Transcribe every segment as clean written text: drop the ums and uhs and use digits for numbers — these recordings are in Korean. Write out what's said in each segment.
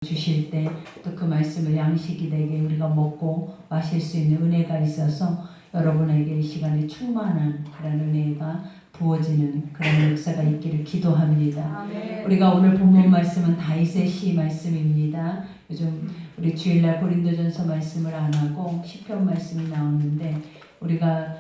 주실 때 또 그 말씀을 양식이 되게 우리가 먹고 마실 수 있는 은혜가 있어서 여러분에게 이 시간에 충만한 그런 은혜가 부어지는 그런 역사가 있기를 기도합니다. 아멘. 우리가 오늘 본문 말씀은 다윗의 시 말씀입니다. 요즘 우리 주일날 고린도전서 말씀을 안 하고 시편 말씀이 나오는데 우리가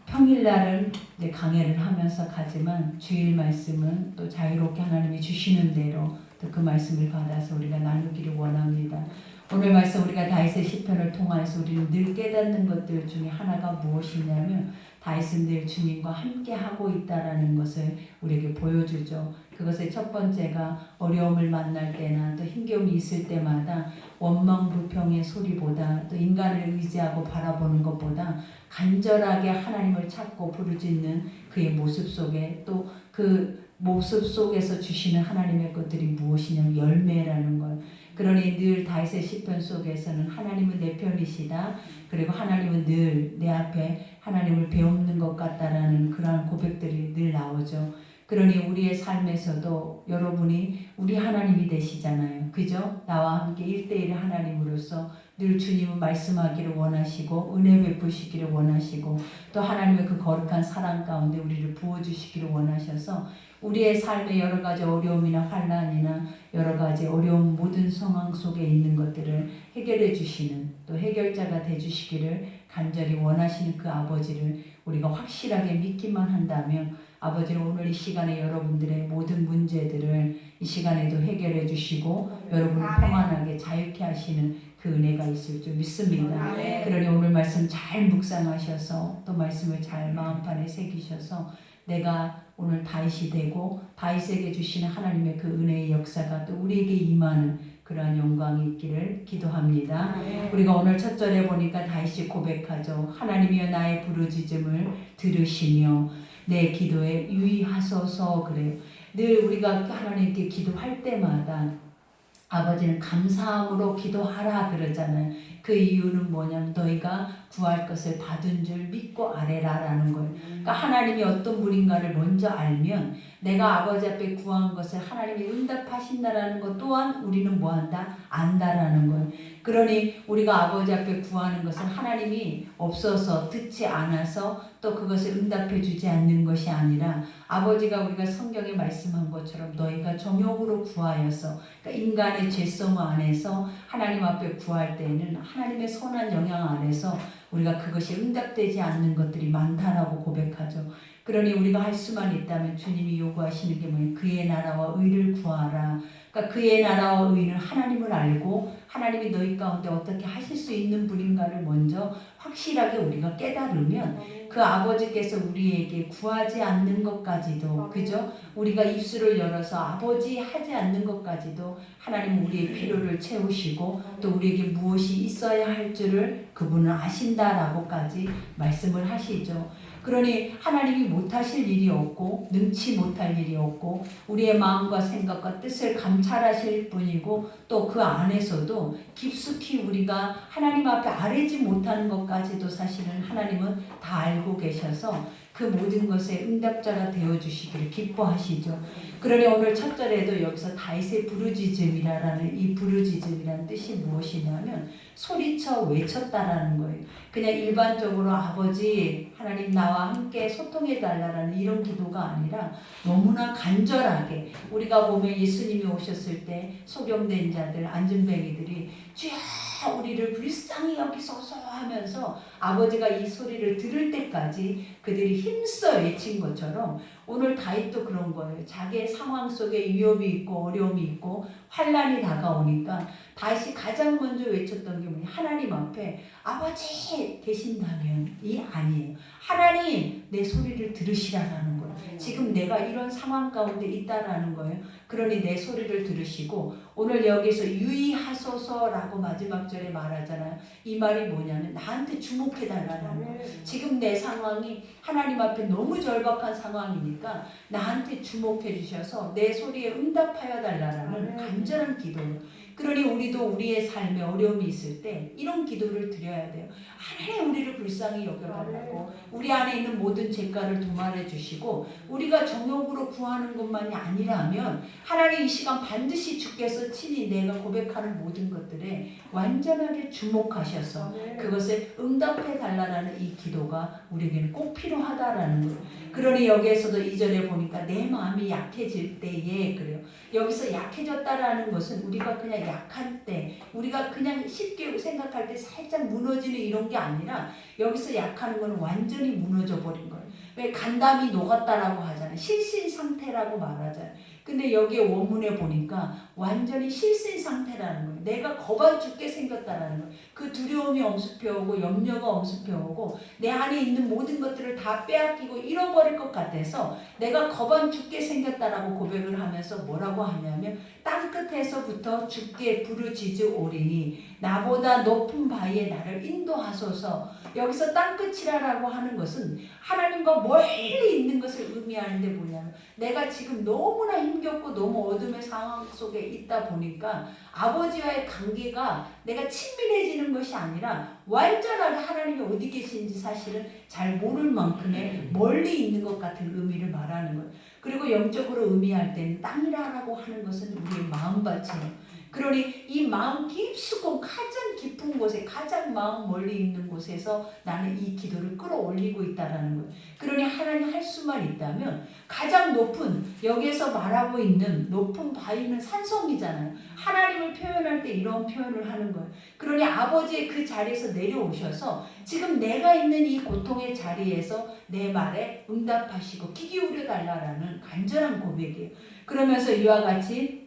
평일날은 이제 강해를 하면서 가지만 주일 말씀은 또 자유롭게 하나님이 주시는 대로 또 그 말씀을 받아서 우리가 나누기를 원합니다. 오늘 말씀 우리가 다윗의 시편을 통해서 우리는 늘 깨닫는 것들 중에 하나가 무엇이냐면 다윗은 늘 주님과 함께 하고 있다라는 것을 우리에게 보여주죠. 그것의 첫 번째가 어려움을 만날 때나 또 힘겨움이 있을 때마다 원망불평의 소리보다 또 인간을 의지하고 바라보는 것보다 간절하게 하나님을 찾고 부르짖는 그의 모습 속에 또 그 모습 속에서 주시는 하나님의 것들이 무엇이냐면 열매라는 것. 그러니 늘 다윗의 시편 속에서는 하나님은 내 편이시다. 그리고 하나님은 늘 내 앞에 하나님을 배우는 것 같다라는 그러한 고백들이 늘 나오죠. 그러니 우리의 삶에서도 여러분이 우리 하나님이 되시잖아요. 그죠? 나와 함께 1대1 하나님으로서 늘 주님은 말씀하기를 원하시고 은혜 베푸시기를 원하시고 또 하나님의 그 거룩한 사랑 가운데 우리를 부어주시기를 원하셔서 우리의 삶의 여러 가지 어려움이나 환난이나 여러 가지 어려운 모든 상황 속에 있는 것들을 해결해 주시는 또 해결자가 돼 주시기를 간절히 원하시는 그 아버지를 우리가 확실하게 믿기만 한다면 아버지는 오늘 이 시간에 여러분들의 모든 문제들을 이 시간에도 해결해 주시고 여러분을 평안하게 자유케 하시는 그 은혜가 있을 줄 믿습니다. 그러니 오늘 말씀 잘 묵상하셔서 또 말씀을 잘 마음판에 새기셔서 내가 오늘 다윗이 되고 다윗에게 주시는 하나님의 그 은혜의 역사가 또 우리에게 임하는 그러한 영광이 있기를 기도합니다. 우리가 오늘 첫 절에 보니까 다윗이 고백하죠. 하나님이여 나의 부르짖음을 들으시며 내 기도에 유의하소서 그래요. 늘 우리가 하나님께 기도할 때마다 아버지는 감사함으로 기도하라 그러잖아요. 그 이유는 뭐냐면 너희가 구할 것을 받은 줄 믿고 아뢰라라는 거예요. 그러니까 하나님이 어떤 분인가를 먼저 알면 내가 아버지 앞에 구한 것을 하나님이 응답하신다라는 것 또한 우리는 뭐한다? 안다라는 거예요. 그러니 우리가 아버지 앞에 구하는 것은 하나님이 없어서 듣지 않아서 또 그것을 응답해 주지 않는 것이 아니라 아버지가 우리가 성경에 말씀한 것처럼 너희가 정욕으로 구하여서 그러니까 인간의 죄성 안에서 하나님 앞에 구할 때에는 하나님의 선한 영향 안에서 우리가 그것이 응답되지 않는 것들이 많다라고 고백하죠. 그러니 우리가 할 수만 있다면 주님이 요구하시는 게 뭐예요? 그의 나라와 의를 구하라. 그러니까 그의 나라와 의는 하나님을 알고 하나님이 너희 가운데 어떻게 하실 수 있는 분인가를 먼저 확실하게 우리가 깨달으면 그 아버지께서 우리에게 구하지 않는 것까지도 그죠? 우리가 입술을 열어서 아버지 하지 않는 것까지도 하나님은 우리의 필요를 채우시고 또 우리에게 무엇이 있어야 할 줄을 그분은 아신다라고까지 말씀을 하시죠. 그러니 하나님이 못하실 일이 없고 능치 못할 일이 없고 우리의 마음과 생각과 뜻을 감찰하실 분이고 또 그 안에서도 깊숙이 우리가 하나님 앞에 아뢰지 못하는 것까지도 사실은 하나님은 다 알고 계셔서 그 모든 것에 응답자가 되어주시기를 기뻐하시죠. 그러니 오늘 첫 절에도 여기서 다윗의 부르짖음이라는 이 부르짖음이라는 뜻이 무엇이냐면 소리쳐 외쳤다라는 거예요. 그냥 일반적으로 아버지 하나님 나와 함께 소통해 달라라는 이런 기도가 아니라 너무나 간절하게 우리가 보면 예수님이 오셨을 때 소경된 자들 안진뱅이들이 주여 우리를 불쌍히 여기소서 하면서 아버지가 이 소리를 들을 때까지 그들이 힘써 외친 것처럼 오늘 다윗도 그런 거예요. 자기의 상황 속에 위협이 있고 어려움이 있고 환난이 다가오니까 다윗이 가장 먼저 외쳤던 게 뭐냐? 하나님 앞에 아버지 계신다면 이 아니에요. 하나님 내 소리를 들으시라는 거예요. 지금 내가 이런 상황 가운데 있다라는 거예요. 그러니 내 소리를 들으시고 오늘 여기서 유의하소서라고 마지막 절에 말하잖아요. 이 말이 뭐냐면 나한테 주목해달라는 거예요. 지금 내 상황이 하나님 앞에 너무 절박한 상황이니까 나한테 주목해 주셔서 내 소리에 응답하여 달라는 간절한 기도예요. 그러니 우리도 우리의 삶에 어려움이 있을 때 이런 기도를 드려야 돼요. 하나님 우리를 불쌍히 여겨달라고, 우리 안에 있는 모든 죄가를 도말해 주시고, 우리가 정욕으로 구하는 것만이 아니라면 하나님 이 시간 반드시 주께서 친히 내가 고백하는 모든 것들에 완전하게 주목하셔서 그것을 응답해 달라는 이 기도가 우리에게는 꼭 필요하다라는 거예요. 그러니 여기에서도 2절에 보니까 내 마음이 약해질 때에, 그래요. 여기서 약해졌다라는 것은 우리가 그냥 약할 때, 우리가 그냥 쉽게 생각할 때 살짝 무너지는 이런 게 아니라, 여기서 약하는 건 완전히 무너져 버린 거예요. 왜 간담이 녹았다라고 하잖아요. 실신 상태라고 말하잖아요. 근데 여기에 원문에 보니까 완전히 실신 상태라는 거예요. 내가 겁안 죽게 생겼다라는 거예요. 그 두려움이 엄습해오고 염려가 엄습해오고 내 안에 있는 모든 것들을 다 빼앗기고 잃어버릴 것 같아서 내가 겁안 죽게 생겼다라고 고백을 하면서 뭐라고 하냐면, 땅끝에서부터 주께 부르짖으오리니 나보다 높은 바위에 나를 인도하소서. 여기서 땅끝이라고 하는 것은 하나님과 멀리 있는 것을 의미하는데 뭐냐면, 내가 지금 너무나 힘겹고 너무 어둠의 상황 속에 있다 보니까 아버지와의 관계가 내가 친밀해지는 것이 아니라 완전하게 하나님이 어디 계신지 사실은 잘 모를 만큼의 멀리 있는 것 같은 의미를 말하는 거예요. 그리고 영적으로 의미할 때는 땅이라고 하는 것은 우리의 마음밭이에요. 그러니 이 마음 깊숙한 가장 깊은 곳에, 가장 마음 멀리 있는 곳에서 나는 이 기도를 끌어올리고 있다라는 거예요. 그러니 하나님 할 수만 있다면 가장 높은, 여기에서 말하고 있는 높은 바위는 산성이잖아요. 하나님을 표현할 때 이런 표현을 하는 거예요. 그러니 아버지의 그 자리에서 내려오셔서 지금 내가 있는 이 고통의 자리에서 내 말에 응답하시고 귀 기울여 달라라는 간절한 고백이에요. 그러면서 이와 같이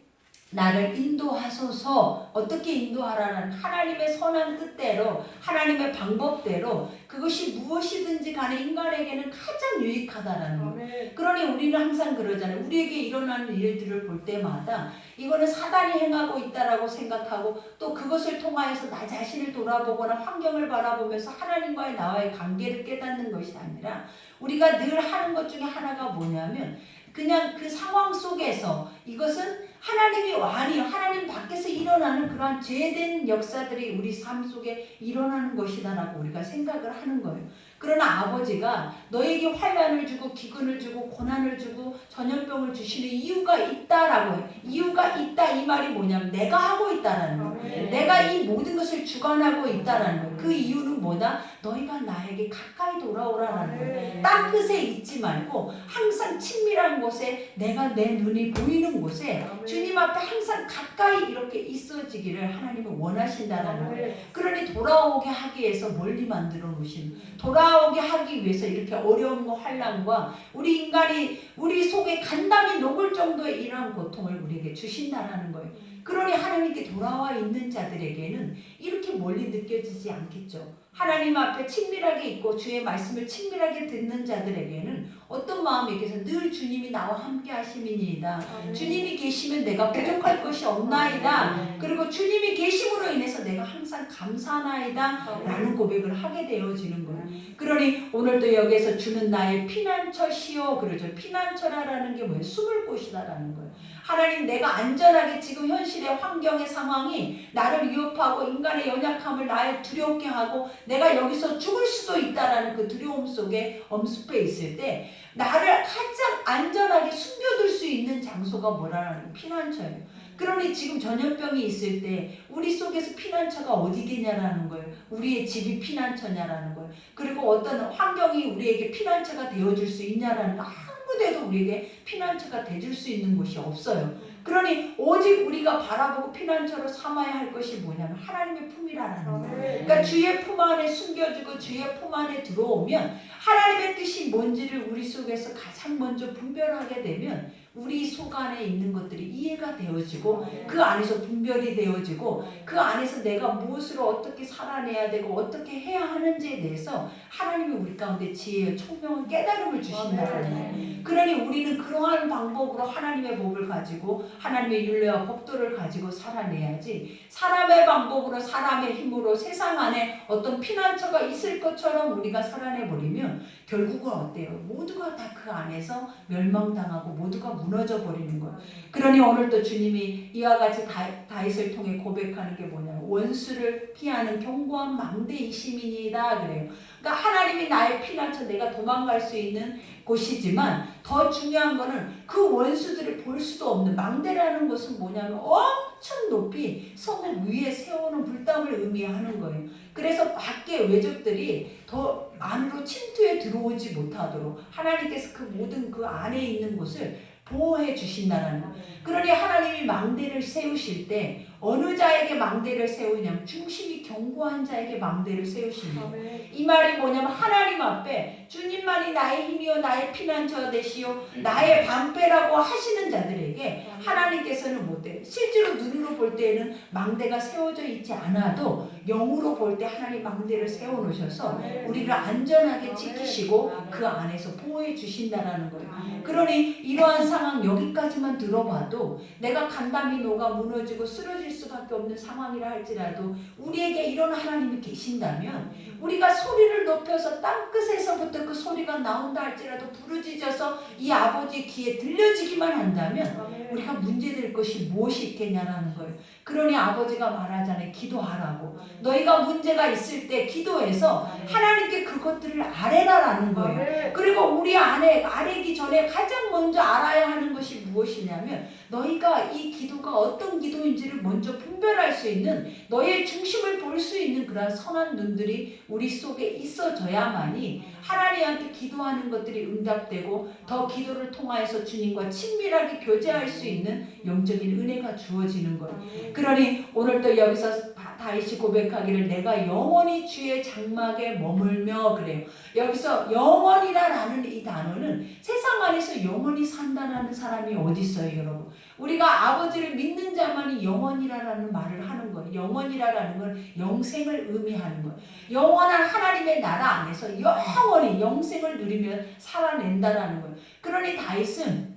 나를 인도하소서. 어떻게 인도하라는, 하나님의 선한 뜻대로, 하나님의 방법대로, 그것이 무엇이든지 간에 인간에게는 가장 유익하다라는 거예요. 그러니 우리는 항상 그러잖아요. 우리에게 일어나는 일들을 볼 때마다 이거는 사단이 행하고 있다라고 생각하고, 또 그것을 통하여서 나 자신을 돌아보거나 환경을 바라보면서 하나님과의 나와의 관계를 깨닫는 것이 아니라, 우리가 늘 하는 것 중에 하나가 뭐냐면 그냥 그 상황 속에서 이것은 하나님이 아니요, 하나님 밖에서 일어나는 그러한 죄된 역사들이 우리 삶 속에 일어나는 것이다라고 우리가 생각을 하는 거예요. 그러나 아버지가 너에게 환난을 주고 기근을 주고 고난을 주고 전염병을 주시는 이유가 있다라고 해요. 이유가 있다, 이 말이 뭐냐면 내가 하고 있다라는 거예요. 내가 이 모든 것을 주관하고 있다라는 거예요. 그 이유는 뭐다? 너희가 나에게 가까이 돌아오라라는 거예요. 땅끝에 있지 말고 항상 친밀한 곳에, 내가 내 눈이 보이는 곳에 주님 앞에 항상 가까이 이렇게 있어지기를 하나님은 원하신다라는 거예요. 그러니 돌아오게 하기 위해서 멀리 만들어 놓으신, 돌아오게 하기 위해서 이렇게 어려움과 환난과 우리 인간이 우리 속에 간담이 녹을 정도의 이러한 고통을 우리에게 주신다라는 거예요. 그러니 하나님께 돌아와 있는 자들에게는 이렇게 멀리 느껴지지 않겠죠. 하나님 앞에 친밀하게 있고 주의 말씀을 친밀하게 듣는 자들에게는 어떤 마음이겠어요? 늘 주님이 나와 함께 하심이니이다. 주님이 계시면 내가 부족할 것이 없나이다. 그리고 주님이 계심으로 인해서 내가 항상 감사하나이다 라는 고백을 하게 되어지는 거예요. 그러니 오늘도 여기에서 주는 나의 피난처시오 그러죠. 피난처라는 게 뭐예요? 숨을 곳이다라는 거예요. 하나님, 내가 안전하게 지금 현실의 환경의 상황이 나를 위협하고 인간의 연약함을 나에 두렵게 하고 내가 여기서 죽을 수도 있다라는 그 두려움 속에 엄습해 있을 때 나를 가장 안전하게 숨겨둘 수 있는 장소가 뭐라는 피난처예요. 그러니 지금 전염병이 있을 때 우리 속에서 피난처가 어디겠냐라는 거예요. 우리의 집이 피난처냐라는 거예요. 그리고 어떤 환경이 우리에게 피난처가 되어줄 수 있냐라는 거, 아무데도 우리에게 피난처가 되줄 수 있는 곳이 없어요. 그러니 오직 우리가 바라보고 피난처로 삼아야 할 것이 뭐냐면 하나님의 품이라는 거예요. 그러니까 주의 품 안에 숨겨주고 주의 품 안에 들어오면 하나님의 뜻이 뭔지를 우리 속에서 가장 먼저 분별하게 되면 우리 속 안에 있는 것들이 이해가 되어지고 그 안에서 분별이 되어지고 그 안에서 내가 무엇으로 어떻게 살아내야 되고 어떻게 해야 하는지에 대해서 하나님이 우리 가운데 지혜와 총명한 깨달음을 주신다는 거예요. 그러니 우리는 그러한 방법으로 하나님의 법을 가지고 하나님의 율례와 법도를 가지고 살아내야지, 사람의 방법으로 사람의 힘으로 세상 안에 어떤 피난처가 있을 것처럼 우리가 살아내버리면 결국은 어때요? 모두가 다 그 안에서 멸망당하고 모두가 무너져 버리는 거예요. 그러니 오늘 또 주님이 이와 같이 다윗을 통해 고백하는 게 뭐냐면 원수를 피하는 견고한 망대이심이니이다 그래요. 그러니까 하나님이 나의 피난처, 내가 도망갈 수 있는 곳이지만 더 중요한 거는 그 원수들을 볼 수도 없는 망대라는 것은 뭐냐면 엄청 높이 성 위에 세우는 불담을 의미하는 거예요. 그래서 밖에 외적들이 더 안으로 침투해 들어오지 못하도록 하나님께서 그 모든 그 안에 있는 곳을 보호해 주신다는 거예요. 그러니 하나님이 망대를 세우실 때 어느 자에게 망대를 세우냐면 중심이 견고한 자에게 망대를 세우십니다. 이 말이 뭐냐면 하나님 앞에 주님만이 나의 힘이요 나의 피난처 되시오 나의 방패라고 하시는 자들에게 하나님께서는 못해요. 실제로 눈으로 볼 때는 망대가 세워져 있지 않아도 영으로 볼 때 하나님 망대를 세워놓으셔서 우리를 안전하게 지키시고 그 안에서 보호해 주신다는 거예요. 그러니 이러한 상황 여기까지만 들어봐도 내가 간담이 녹아 무너지고 쓰러질 수밖에 없는 상황이라 할지라도 우리에게 이런 하나님이 계신다면 우리가 소리를 높여서 땅끝에서부터 그 소리가 나온다 할지라도 부르짖어서 이 아버지 귀에 들려지기만 한다면 우리가 문제될 것이 무엇이 있겠냐라는 거예요. 그러니 아버지가 말하잖아요. 기도하라고. 너희가 문제가 있을 때 기도해서 하나님께 그것들을 아뢰라라는 거예요. 그리고 우리 안에 아뢰기 전에 가장 먼저 알아야 하는 것이 무엇이냐면 너희가 이 기도가 어떤 기도인지를 먼저 분별할 수 있는 너의 중심을 볼 수 있는 그런 선한 눈들이 우리 속에 있어져야만이 하나님한테 기도하는 것들이 응답되고 더 기도를 통하여서 주님과 친밀하게 교제할 수 있는 영적인 은혜가 주어지는 거예요. 그러니 오늘도 여기서 다윗이 고백하기를 내가 영원히 주의 장막에 머물며 그래요. 여기서 영원이라는 이 단어는 세상 안에서 영원히 산다는 사람이 어디 있어요, 여러분? 우리가 아버지를 믿는 자만이 영원이라는 말을 하는 거예요. 영원이라는 건 영생을 의미하는 거예요. 영원한 하나님의 나라 안에서 영원히 영생을 누리며 살아낸다라는 거예요. 그러니 다윗은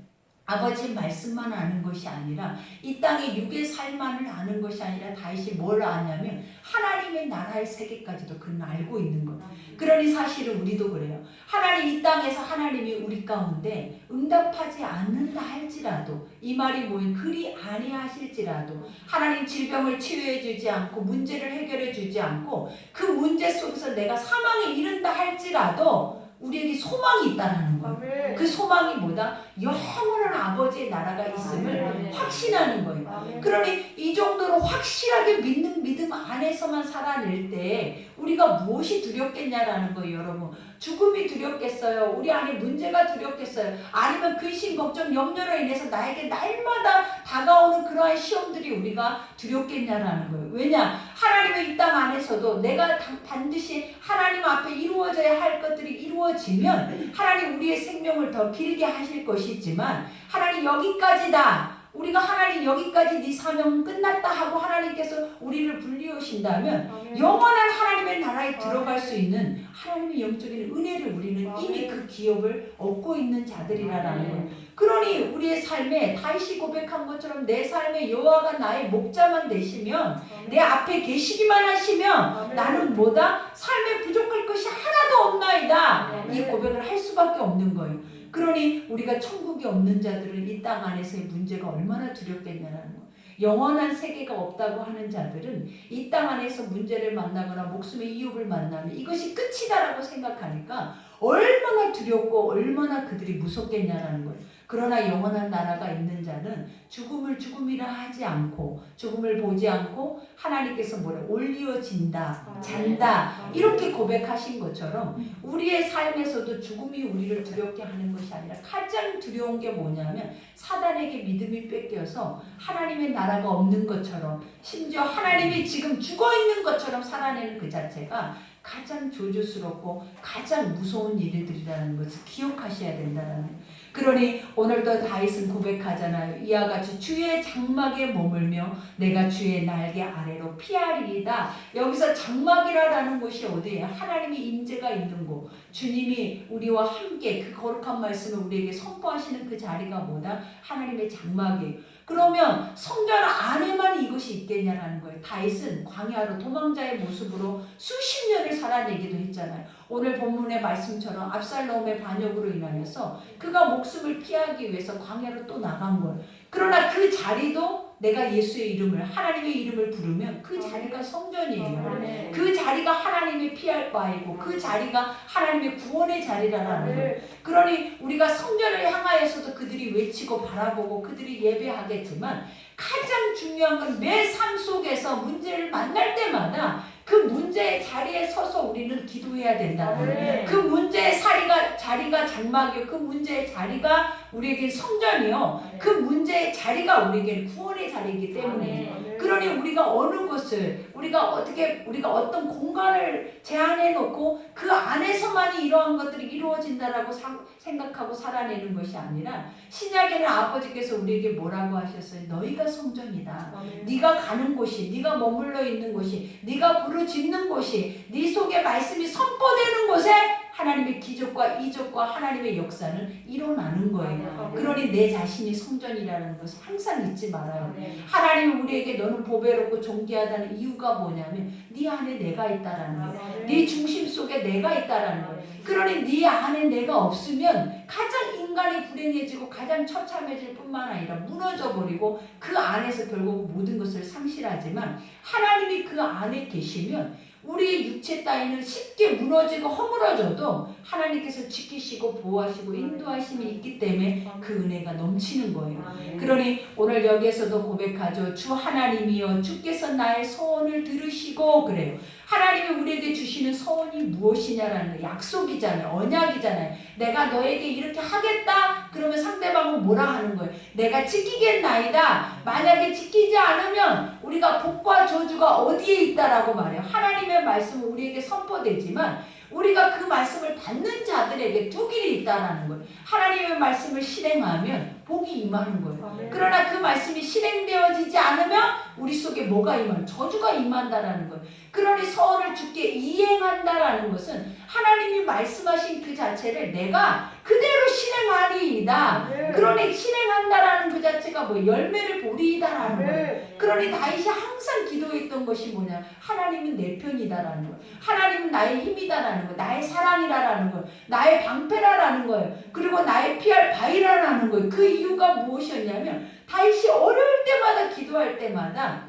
아버지 말씀만 아는 것이 아니라 이 땅의 육의 삶만을 아는 것이 아니라 다윗이 뭘 아냐면 하나님의 나라의 세계까지도 그는 알고 있는 거예요. 그러니 사실은 우리도 그래요. 하나님 이 땅에서 하나님이 우리 가운데 응답하지 않는다 할지라도 이 말이 뭐예요? 그리 아니하실지라도 하나님 질병을 치유해 주지 않고 문제를 해결해 주지 않고 그 문제 속에서 내가 사망에 이른다 할지라도 우리에게 소망이 있다는 거예요. 그 소망이 뭐다? 영원한 아버지의 나라가 있음을 확신하는 거예요. 그러니 이 정도로 확실하게 믿는 믿음 안에서만 살아낼 때 우리가 무엇이 두렵겠냐라는 거예요, 여러분. 죽음이 두렵겠어요? 우리 안에 문제가 두렵겠어요? 아니면 근심, 걱정, 염려로 인해서 나에게 날마다 다가오는 그러한 시험들이 우리가 두렵겠냐라는 거예요. 왜냐? 하나님의 이 땅 안에서도 내가 반드시 하나님 앞에 이루어져야 할 것들이 이루어지면 하나님 우리의 생명을 더 길게 하실 것이지만 하나님 여기까지다. 우리가 하나님 여기까지 네 사명은 끝났다 하고 하나님께서 우리를 불리우신다면 영원한 하나님의 나라에 들어갈 수 있는 하나님의 영적인 은혜를 우리는 이미 그 기업을 얻고 있는 자들이라는 거예요. 그러니 우리의 삶에 다윗이 고백한 것처럼 내 삶에 여호와가 나의 목자만 되시면 내 앞에 계시기만 하시면 나는 뭐다? 삶에 부족할 것이 하나도 없나이다. 이 고백을 할 수밖에 없는 거예요. 그러니 우리가 천국이 없는 자들은 이 땅 안에서의 문제가 얼마나 두렵겠냐는 거예요. 영원한 세계가 없다고 하는 자들은 이 땅 안에서 문제를 만나거나 목숨의 이웃을 만나면 이것이 끝이다라고 생각하니까 얼마나 두렵고 얼마나 그들이 무섭겠냐라는 거예요. 그러나 영원한 나라가 있는 자는 죽음을 죽음이라 하지 않고 죽음을 보지 않고 하나님께서 뭐래? 올리어진다, 잔다 이렇게 고백하신 것처럼 우리의 삶에서도 죽음이 우리를 두렵게 하는 것이 아니라 가장 두려운 게 뭐냐면 사단에게 믿음이 뺏겨서 하나님의 나라가 없는 것처럼 심지어 하나님이 지금 죽어있는 것처럼 살아내는 그 자체가 가장 조조스럽고 가장 무서운 일들이라는 것을 기억하셔야 된다는 거예요. 그러니 오늘도 다윗은 고백하잖아요. 이와 같이 주의 장막에 머물며 내가 주의 날개 아래로 피하리이다. 여기서 장막이라는 곳이 어디예요? 하나님의 임재가 있는 곳. 주님이 우리와 함께 그 거룩한 말씀을 우리에게 선포하시는 그 자리가 뭐다? 하나님의 장막이에요. 그러면 성전 안에만 이것이 있겠냐라는 거예요. 다윗은 광야로 도망자의 모습으로 수십 년을 살아내기도 했잖아요. 오늘 본문의 말씀처럼 압살롬의 반역으로 인하여서 그가 목숨을 피하기 위해서 광야로 또 나간 거예요. 그러나 그 자리도 내가 예수의 이름을, 하나님의 이름을 부르면 그 자리가 성전이에요. 그 자리가 하나님의 피할 바이고 그 자리가 하나님의 구원의 자리라는 거예요. 그러니 우리가 성전을 향하여서도 그들이 외치고 바라보고 그들이 예배하겠지만 가장 중요한 건 매 삶 속에서 문제를 만날 때마다 그 문제의 자리에 서서 우리는 기도해야 된다는 거예요. 그 문제의 자리가 장막이요. 그 문제의 자리가 우리에게 성전이요. 그 문제의 자리가 우리에게 구원의 자리이기 때문에 그러니 우리가 어느 것을 우리가 어떤 공간을 제한해 놓고 그 안에서만이 이러한 것들이 이루어진다라고 생각하고 살아내는 것이 아니라 신약에는 아버지께서 우리에게 뭐라고 하셨어요? 너희가 성전이다. 네가 가는 곳이, 네가 머물러 있는 곳이, 네가 부르짖는 곳이, 네 속에 말씀이 선포되는 곳에 하나님의 기적과 이적과 하나님의 역사는 일어나는 거예요. 그러니 내 자신이 성전이라는 것을 항상 잊지 말아요. 하나님은 우리에게 너는 보배롭고 존귀하다는 이유가 뭐냐면 네 안에 내가 있다라는 거예요. 네 중심 속에 내가 있다라는 거예요. 그러니 네 안에 내가 없으면 가장 인간이 불행해지고 가장 처참해질 뿐만 아니라 무너져버리고 그 안에서 결국 모든 것을 상실하지만 하나님이 그 안에 계시면 우리 육체 따위는 쉽게 무너지고 허물어져도 하나님께서 지키시고 보호하시고 인도하심이 있기 때문에 그 은혜가 넘치는 거예요. 그러니 오늘 여기에서도 고백하죠. 주 하나님이여 주께서 나의 소원을 들으시고 그래요. 하나님이 우리에게 주시는 소원이 무엇이냐라는 거 약속이잖아요. 언약이잖아요. 내가 너에게 이렇게 하겠다 그러면 상대방은 뭐라 하는 거예요? 내가 지키겠나이다. 만약에 지키지 않으면 우리가 복과 저주가 어디에 있다라고 말해요. 하나님의 말씀은 우리에게 선포되지만 우리가 그 말씀을 받는 자들에게 두 길이 있다라는 거예요. 하나님의 말씀을 실행하면 복이 임하는 거예요. 그러나 그 말씀이 실행되어지지 않으면 우리 속에 뭐가 임하는? 저주가 임한다라는 거예요. 그러니 서원을 주께 이행한다라는 것은 하나님이 말씀하신 그 자체를 내가 그대로 실행하리이다. 그러니 실행한다라는 그 자체가 뭐 열매를 보리이다라는 거예요. 그러니 다윗이 항상 기도했던 것이 뭐냐? 하나님은 내 편이다라는 거예요. 하나님은 나의 힘이다라는 거예요. 나의 사랑이라라는 거예요. 나의 방패라라는 거예요. 그리고 나의 피할 바위라라는 거예요. 그 이유가 무엇이었냐면 다윗이 어려울 때마다 기도할 때마다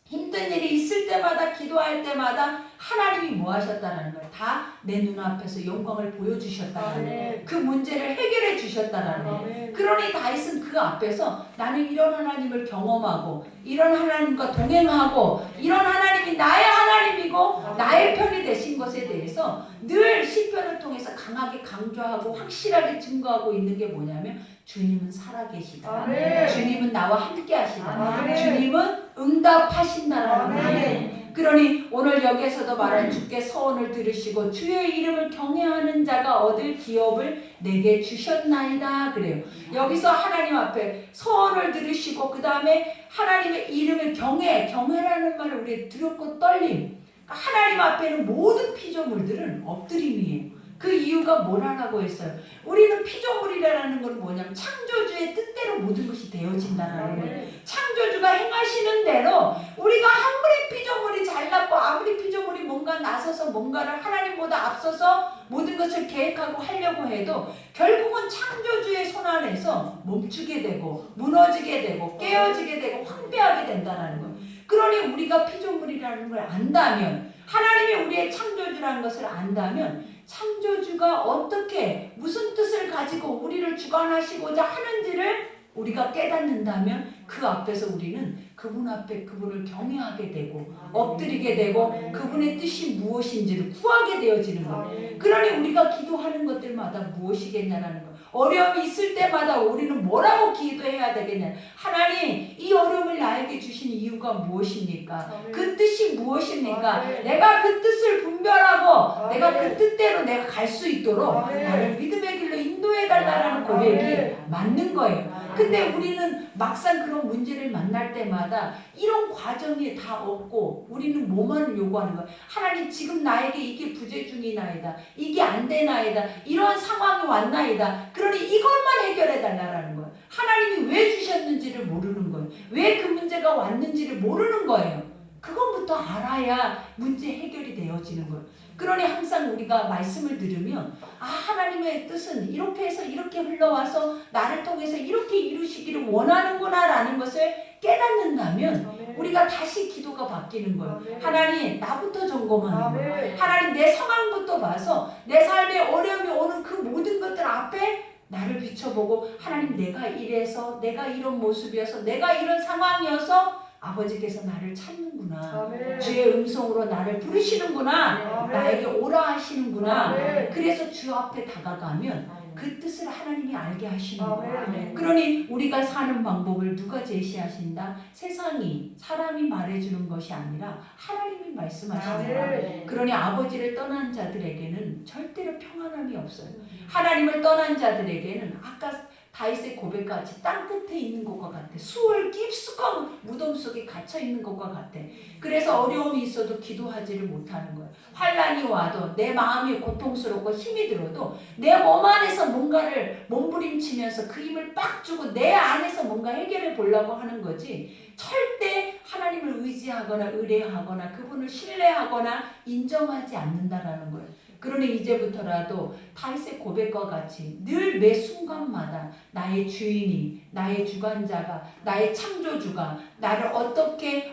힘든 일이 있을 때마다 기도할 때마다 하나님이 뭐 하셨다는 거예요? 다 내 눈앞에서 영광을 보여주셨다는 거예요. 그 문제를 해결해 주셨다는 거예요. 그러니 다윗은 그 앞에서 나는 이런 하나님을 경험하고 이런 하나님과 동행하고 이런 하나님이 나의 하나님이고 나의 편이 되신 것에 대해서 늘 시편을 통해서 강하게 강조하고 확실하게 증거하고 있는 게 뭐냐면 주님은 살아계시다. 주님은 나와 함께 하시다. 주님은 응답하신다라는 거예요. 그러니 오늘 여기에서도 말하는 주께 서원을 들으시고 주의 이름을 경외하는 자가 얻을 기업을 내게 주셨나이다 그래요. 여기서 하나님 앞에 서원을 들으시고 그 다음에 하나님의 이름을 경외라는 말을 우리 두렵고 떨림. 하나님 앞에는 모든 피조물들은 엎드림이에요. 그 이유가 뭐라고 했어요? 우리는 피조물이라는 건 뭐냐면 창조주의 뜻대로 모든 것이 되어진다는 거예요. 창조주가 행하시는 대로 우리가 아무리 피조물이 잘났고 아무리 피조물이 뭔가 나서서 뭔가를 하나님보다 앞서서 모든 것을 계획하고 하려고 해도 결국은 창조주의 손 안에서 멈추게 되고 무너지게 되고 깨어지게 되고 황폐하게 된다는 거예요. 그러니 우리가 피조물이라는 걸 안다면 하나님이 우리의 창조주라는 것을 안다면 창조주가 어떻게 무슨 뜻을 가지고 우리를 주관하시고자 하는지를 우리가 깨닫는다면 그 앞에서 우리는 그분 앞에 그분을 경외하게 되고 엎드리게 되고 그분의 뜻이 무엇인지를 구하게 되어지는 거예요. 그러니 우리가 기도하는 것들마다 무엇이겠냐라는 거예요. 어려움이 있을 때마다 우리는 뭐라고 기도해야 되겠냐. 하나님 이 어려움을 나에게 주신 이유가 무엇입니까? 그 뜻이 무엇입니까? 내가 그 뜻을 분별하고 내가 그 뜻대로 내가 갈 수 있도록 나를 믿음의 길로 인도해달라는 고백이 맞는 거예요. 근데 우리는 막상 그런 문제를 만날 때마다 이런 과정이 다 없고 우리는 뭐만 요구하는 거야? 하나님 지금 나에게 이게 부재중이나이다. 이게 안 되나이다. 이런 상황이 왔나이다. 그러니 이것만 해결해 달라는 거야. 하나님이 왜 주셨는지를 모르는 거야. 거예요. 왜 그 문제가 왔는지를 모르는 거예요. 그것부터 알아야 문제 해결이 되어지는 거예요. 그러니 항상 우리가 말씀을 들으면 하나님의 뜻은 이렇게 해서 이렇게 흘러와서 나를 통해서 이렇게 이루시기를 원하는구나 라는 것을 깨닫는다면 우리가 다시 기도가 바뀌는 거예요. 하나님 나부터 점검하는 거예요. 하나님 내 상황부터 봐서 내 삶에 어려움이 오는 그 모든 것들 앞에 나를 비춰보고 하나님 내가 이래서 내가 이런 모습이어서 내가 이런 상황이어서 아버지께서 나를 찾는구나. 주의 음성으로 나를 부르시는구나. 나에게 오라 하시는구나. 그래서 주 앞에 다가가면 그 뜻을 하나님이 알게 하시는 거예요. 그러니 우리가 사는 방법을 누가 제시하신다? 세상이 사람이 말해주는 것이 아니라 하나님이 말씀하신다. 그러니 아버지를 떠난 자들에게는 절대로 평안함이 없어요. 하나님을 떠난 자들에게는 아까 다윗의 고백같이 땅 끝에 있는 것과 같아. 수월 깊숙한 무덤 속에 갇혀 있는 것과 같아. 그래서 어려움이 있어도 기도하지를 못하는 거예요. 환난이 와도 내 마음이 고통스럽고 힘이 들어도 내 몸 안에서 뭔가를 몸부림치면서 그 힘을 빡 주고 내 안에서 뭔가 해결해 보려고 하는 거지. 절대 하나님을 의지하거나 의뢰하거나 그분을 신뢰하거나 인정하지 않는다라는 거예요. 그러니 이제부터라도 다윗의 고백과 같이 늘 매 순간마다 나의 주인이, 나의 주관자가, 나의 창조주가 나를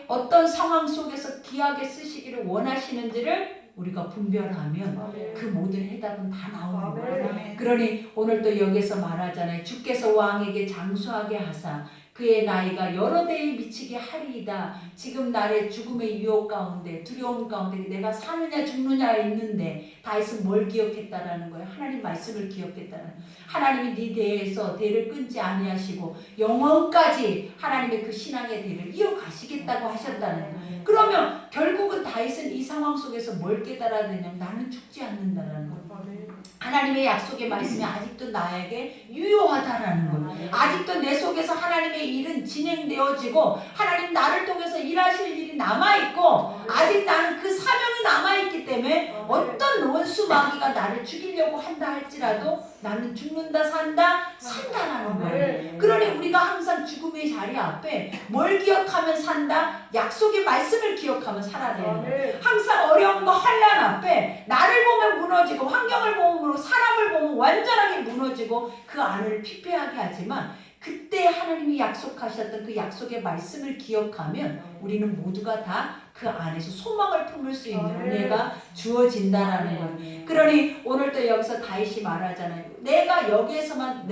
어떤 상황 속에서 귀하게 쓰시기를 원하시는지를 우리가 분별하면 그 모든 해답은 다 나오는 거예요. 그러니 오늘 또 여기서 말하잖아요. 주께서 왕에게 장수하게 하사 그의 나이가 여러 대에 미치게 하리이다. 지금 나를 죽음의 유혹 가운데 두려움 가운데 내가 사느냐 죽느냐 있는데 다윗은 뭘 기억했다라는 거예요. 하나님 말씀을 기억했다라는 거예요. 하나님이 네 대에서 대를 끊지 아니하시고 영원까지 하나님의 그 신앙의 대를 이어가시겠다고 하셨다는 거예요. 그러면 결국은 다윗은 이 상황 속에서 뭘 깨달아야 되냐면 나는 죽지 않는다라는 거예요. 하나님의 약속의 말씀이 아직도 나에게 유효하다라는 거예요. 아직도 내 속에서 하나님의 일은 진행되어지고 하나님 나를 통해서 일하실 일이 남아있고 아직 나는 그 사명이 남아있기 때문에 어떤 원수 마귀가 나를 죽이려고 한다 할지라도 나는 죽는다 산다라는 거예요. 그러니 우리가 항상 죽음의 자리 앞에 뭘 기억하면 산다? 약속의 말씀을 기억하면 살아야 되는 거예요. 항상 어려움과 환난 앞에 나를 보면 무너지고 환경을 보면 사람을 보면 완전하게 무너지고 그 안을 피폐하게 하지만 그때 하나님이 약속하셨던 그 약속의 말씀을 기억하면 우리는 모두가 다 그 안에서 소망을 품을 수 있는 은혜가 주어진다라는 거예요. 그러니 오늘 또 여기서 다윗이 말하잖아요. 내가 여기에서만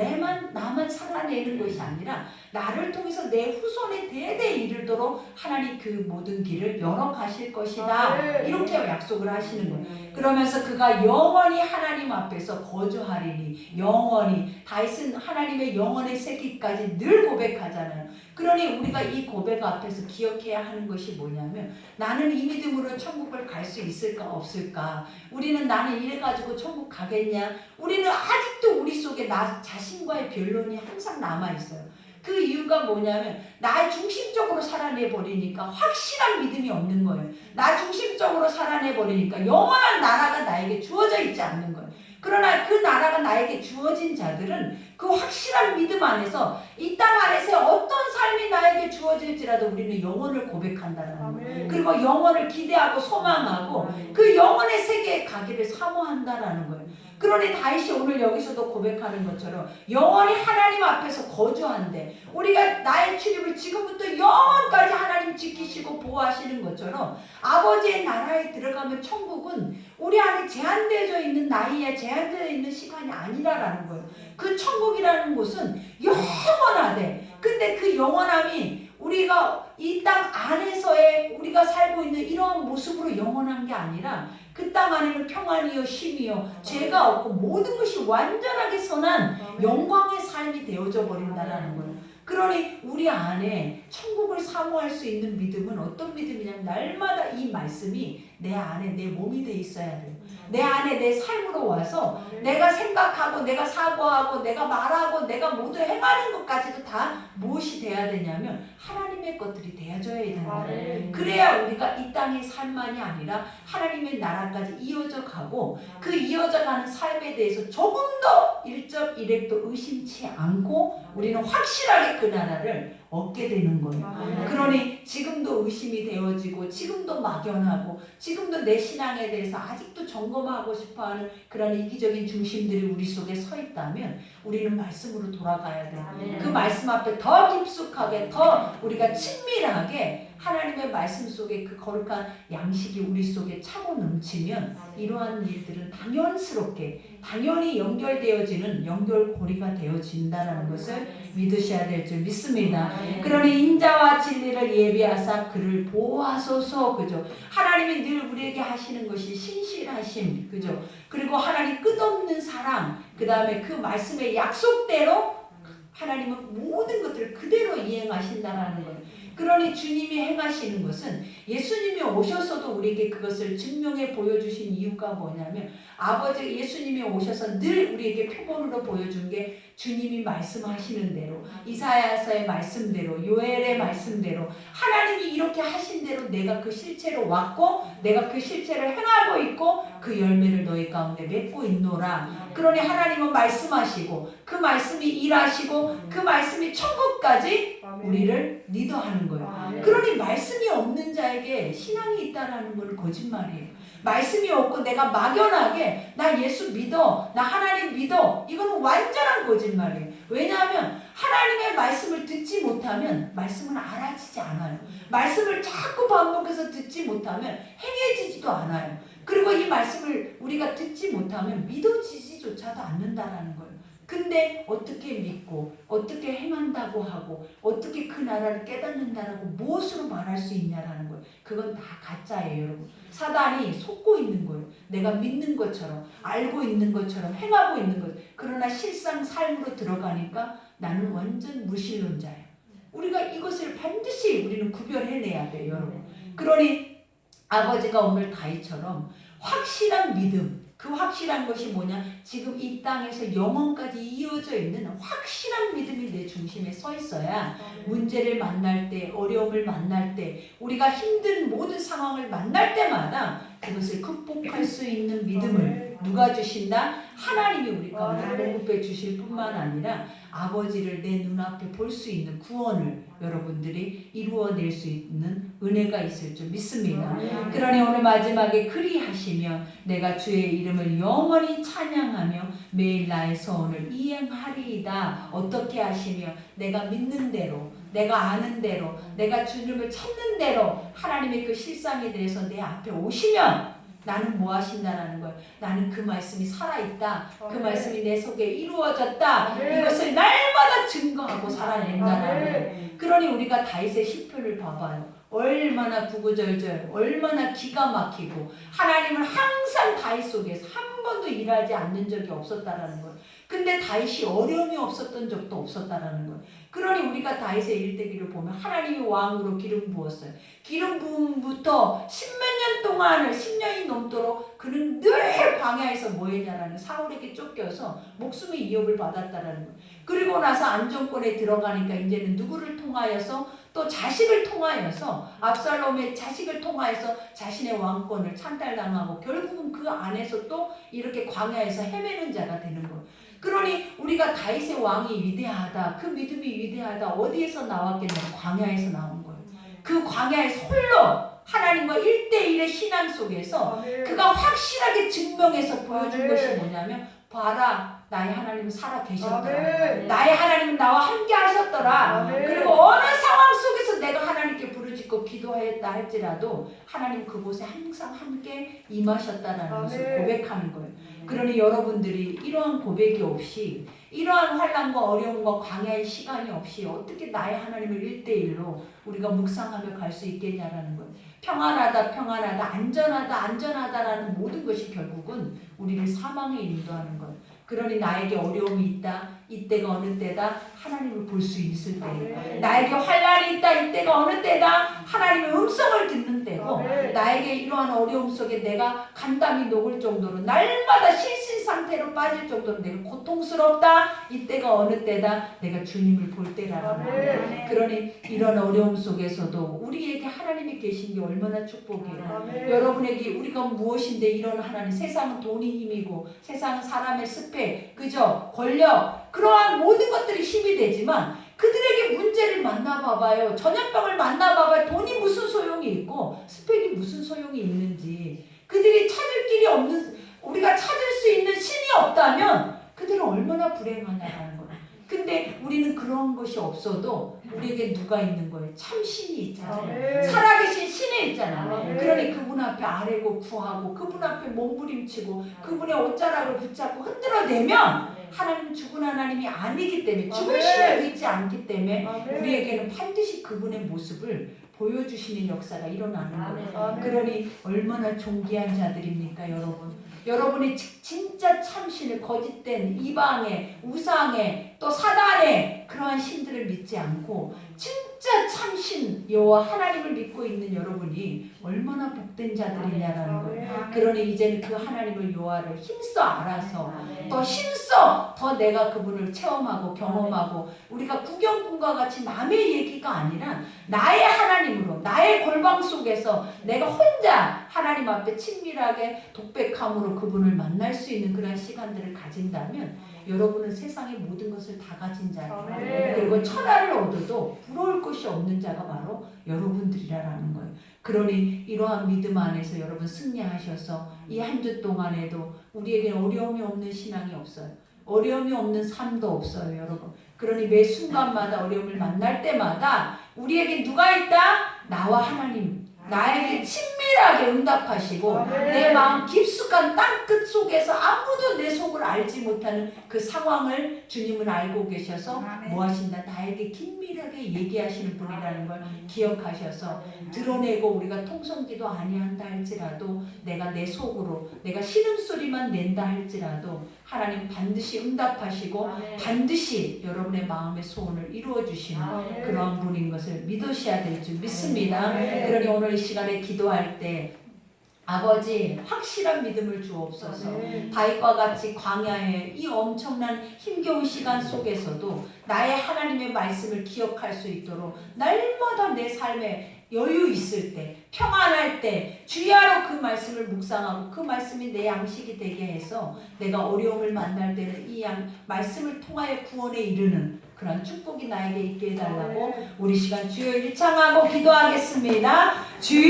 나만 살아내는 것이 아니라 나를 통해서 내 후손에 대대에 이르도록 하나님 그 모든 길을 열어가실 것이다. 이렇게 약속을 하시는 거예요. 그러면서 그가 영원히 하나님 앞에서 거주하리니 영원히 다윗은 하나님의 영원의 세기까지 늘 고백하잖아요. 그러니 우리가 이 고백 앞에서 기억해야 하는 것이 뭐냐면 나는 이 믿음으로 천국을 갈 수 있을까 없을까? 우리는 나는 이래가지고 천국 가겠냐? 우리는 아직도 우리 속에 나 자신과의 변론이 항상 남아있어요. 그 이유가 뭐냐면 나 중심적으로 살아내버리니까 확실한 믿음이 없는 거예요. 나 중심적으로 살아내버리니까 영원한 나라가 나에게 주어져 있지 않는 거예요. 그러나 그 나라가 나에게 주어진 자들은 그 확실한 믿음 안에서 이 땅 안에서 어떤 삶이 나에게 주어질지라도 우리는 영혼을 고백한다는 거예요. 그리고 영혼을 기대하고 소망하고 그 영혼의 세계에 가기를 사모한다라는 거예요. 그러니 다윗이 오늘 여기서도 고백하는 것처럼 영원히 하나님 앞에서 거주한대. 우리가 나의 출입을 지금부터 영원까지 하나님 지키시고 보호하시는 것처럼 아버지의 나라에 들어가면 천국은 우리 안에 제한되어 있는 나이에 제한되어 있는 시간이 아니라라는 거예요. 그 천국이라는 곳은 영원하대. 근데 그 영원함이 우리가 이 땅 안에서의 우리가 살고 있는 이러한 모습으로 영원한 게 아니라 그 땅 안에는 평안이요 쉼이요 죄가 없고 모든 것이 완전하게 선한 영광의 삶이 되어져 버린다라는 거예요. 그러니 우리 안에 천국을 사모할 수 있는 믿음은 어떤 믿음이냐면 날마다 이 말씀이 내 안에 내 몸이 돼 있어야 돼요. 내 안에 내 삶으로 와서 내가 생각하고 내가 사고하고 내가 말하고 내가 모두 행하는 것까지도 다 무엇이 돼야 되냐면 하나님의 것들이 되어져야 된다. 그래야 우리가 이 땅 땅의 삶만이 아니라 하나님의 나라까지 이어져 가고 그 이어져 가는 삶에 대해서 조금도 일적 일획도 의심치 않고 우리는 확실하게 그 나라를 얻게 되는 거예요. 그러니 지금도 의심이 되어지고 지금도 막연하고 지금도 내 신앙에 대해서 아직도 점검하고 싶어하는 그런 이기적인 중심들이 우리 속에 서 있다면 우리는 말씀으로 돌아가야 돼요. 그 말씀 앞에 더 깊숙하게 더 우리가 친밀하게 하나님의 말씀 속에 그 거룩한 양식이 우리 속에 차고 넘치면 이러한 일들은 당연스럽게 당연히 연결되어지는 연결고리가 되어진다는 것을 믿으셔야 될 줄 믿습니다. 그러니 인자와 진리를 예비하사 그를 보호하소서. 그죠? 하나님이 늘 우리에게 하시는 것이 신실하심. 그죠? 그리고 하나님 끝없는 사랑. 그 다음에 그 말씀의 약속대로 하나님은 모든 것들을 그대로 이행하신다라는 거예요. 그러니 주님이 행하시는 것은 예수님이 오셔서도 우리에게 그것을 증명해 보여주신 이유가 뭐냐면 아버지 예수님이 오셔서 늘 우리에게 표본으로 보여준 게 주님이 말씀하시는 대로 이사야서의 말씀대로 요엘의 말씀대로 하나님이 이렇게 하신 대로 내가 그 실체로 왔고 내가 그 실체를 행하고 있고 그 열매를 너희 가운데 맺고 있노라. 그러니 하나님은 말씀하시고 그 말씀이 일하시고 그 말씀이 천국까지 우리를 리더하는 거예요. 그러니 말씀이 없는 자에게 신앙이 있다라는 건 거짓말이에요. 말씀이 없고 내가 막연하게 나 예수 믿어, 나 하나님 믿어, 이거는 완전한 거짓말이에요. 왜냐하면 하나님의 말씀을 듣지 못하면 말씀은 알아지지 않아요. 말씀을 자꾸 반복해서 듣지 못하면 행해지지도 않아요. 그리고 이 말씀을 우리가 듣지 못하면 믿어지지조차도 않는다라는 거예요. 근데 어떻게 믿고 어떻게 행한다고 하고 어떻게 그 나라를 깨닫는다라고 무엇으로 말할 수 있냐라는 거예요. 그건 다 가짜예요, 여러분. 사단이 속고 있는 거예요. 내가 믿는 것처럼 알고 있는 것처럼 행하고 있는 것. 그러나 실상 삶으로 들어가니까 나는 완전 무신론자예요. 우리가 이것을 반드시 우리는 구별해내야 돼요, 여러분. 그러니 아버지가 오늘 다윗처럼 확실한 믿음, 그 확실한 것이 뭐냐? 지금 이 땅에서 영원까지 이어져 있는 확실한 믿음이 내 중심에 서 있어야 문제를 만날 때, 어려움을 만날 때, 우리가 힘든 모든 상황을 만날 때마다 그것을 극복할 수 있는 믿음을 누가 주신다? 하나님이 우리 가운데 공급해 주실 뿐만 아니라 아버지를 내 눈앞에 볼 수 있는 구원을 여러분들이 이루어낼 수 있는 은혜가 있을 줄 믿습니다. 그러니 오늘 마지막에 그리하시며 내가 주의 이름을 영원히 찬양하며 매일 나의 소원을 이행하리이다. 어떻게 하시며 내가 믿는 대로 내가 아는 대로 내가 주님을 찾는 대로 하나님의 그 실상에 대해서 내 앞에 오시면 나는 뭐 하신다라는 거예요. 나는 그 말씀이 살아있다. 그 말씀이 내 속에 이루어졌다. 이것을 날마다 증거하고 살아낸다라는 거예요. 그러니 우리가 다윗의 시편을 봐봐요. 얼마나 구구절절, 얼마나 기가 막히고 하나님은 항상 다윗 속에서 한 번도 일하지 않는 적이 없었다라는 거예요. 근데 다윗이 어려움이 없었던 적도 없었다라는 거예요. 그러니 우리가 다윗의 일대기를 보면 하나님이 왕으로 기름 부었어요. 기름 부음부터 10몇 년 동안을 10년이 넘도록 그는 늘 광야에서 뭐 했냐라는 사울에게 쫓겨서 목숨의 위협을 받았다라는 거예요. 그리고 나서 안정권에 들어가니까 이제는 누구를 통하여서 또 자식을 통하여서 압살롬의 자식을 통하여서 자신의 왕권을 찬탈당하고 결국은 그 안에서 또 이렇게 광야에서 헤매는 자가 되는 거예요. 그러니 우리가 다윗의 왕이 위대하다, 그 믿음이 위대하다 어디에서 나왔겠냐? 광야에서 나온 거예요. 그 광야에서 홀로 하나님과 1대1의 신앙 속에서 그가 확실하게 증명해서 보여준 것이 뭐냐면 봐라, 나의 하나님은 살아 계셨더라. 나의 하나님은 나와 함께 하셨더라. 그리고 어느 상황 속에서 내가 하나님께 부르짖고 기도하였다 할지라도 하나님 그곳에 항상 함께 임하셨다는 것을 고백하는 거예요. 그러니 여러분들이 이러한 고백이 없이 이러한 환난과 어려움과 광야의 시간이 없이 어떻게 나의 하나님을 1대1로 우리가 묵상하며 갈 수 있겠냐라는 거예요. 평안하다, 평안하다, 안전하다, 안전하다라는 모든 것이 결국은 우리를 사망에 인도하는 거예요. 그러니 나에게 어려움이 있다. 이때가 어느 때다. 하나님을 볼 수 있을 때. 나에게 환난이 있다. 이때가 어느 때다. 하나님의 음성을 듣는 때고 나에게 이러한 어려움 속에 내가 간담이 녹을 정도로 날마다 실신 상태로 빠질 정도로 내가 고통스럽다. 이때가 어느 때다? 내가 주님을 볼 때라는 거예요. 그러니 이런 어려움 속에서도 우리에게 하나님이 계신 게 얼마나 축복이에요. 여러분에게 우리가 무엇인데 이런 하나님, 세상은 돈이 힘이고 세상은 사람의 스펙, 그죠? 권력, 그러한 모든 것들이 힘이 되지만 그들에게 문제를 만나봐봐요. 전염병을 만나봐봐요. 돈이 무슨 소용이 있고 스펙이 무슨 소용이 있는지, 그들이 찾을 길이 없는, 우리가 찾을 수 있는 신이 없다면 그들은 얼마나 불행하냐라는 거예요. 근데 우리는 그런 것이 없어도 우리에게 누가 있는 거예요? 참 신이 있잖아요. 살아계신 신이 있잖아요. 그러니 그분 앞에 아뢰고 구하고 그분 앞에 몸부림치고 그분의 옷자락을 붙잡고 흔들어대면 하나님은 죽은 하나님이 아니기 때문에, 죽은 신을 믿지 않기 때문에 우리에게는 반드시 그분의 모습을 보여주시는 역사가 일어나는 거예요. 그러니 얼마나 존귀한 자들입니까, 여러분. 여러분이 진짜 참신을, 거짓된 이방의, 우상의, 또 사단의 그러한 신들을 믿지 않고 진짜 참신 여호와 하나님을 믿고 있는 여러분이 얼마나 복된 자들이냐라는 거예요. 그러니 이제는 그 하나님을, 여호와를 힘써 알아서 더 힘써 더 내가 그분을 체험하고 경험하고, 우리가 구경꾼과 같이 남의 얘기가 아니라 나의 하나님으로, 나의 골방 속에서 내가 혼자 하나님 앞에 친밀하게 독백함으로 그분을 만날 수 있는 그런 시간들을 가진다면 여러분은 세상의 모든 것을 다 가진 자예요. 그리고 천하를 얻어도 부러울 것이 없는 자가 바로 여러분들이라는 거예요. 그러니 이러한 믿음 안에서 여러분 승리하셔서 이 한 주 동안에도 우리에게 어려움이 없는 신앙이 없어요. 어려움이 없는 삶도 없어요, 여러분. 그러니 매 순간마다 어려움을 만날 때마다 우리에게 누가 있다? 나와 하나님, 나에게 친밀하게 응답하시고 내 마음 깊숙한 땅끝 속에서 아무도 내 속을 알지 못하는 그 상황을 주님은 알고 계셔서 뭐 하신다? 나에게 긴밀하게 얘기하시는 분이라는 걸 기억하셔서 드러내고, 우리가 통성기도 아니한다 할지라도 내가 내 속으로 내가 신음소리만 낸다 할지라도 하나님 반드시 응답하시고 반드시 여러분의 마음의 소원을 이루어 주시는 그러한 분인 것을 믿으셔야 될 줄 믿습니다. 그러니 오늘 이 시간에 기도할 때 아버지 확실한 믿음을 주옵소서. 다윗과 같이 광야의 이 엄청난 힘겨운 시간 속에서도 나의 하나님의 말씀을 기억할 수 있도록 날마다 내 삶에 여유 있을 때, 평안할 때 주야로 그 말씀을 묵상하고 그 말씀이 내 양식이 되게 해서 내가 어려움을 만날 때는 이 말씀을 통하여 구원에 이르는 그런 축복이 나에게 있게 해달라고 우리 시간 주여 일창하고 기도하겠습니다. 주여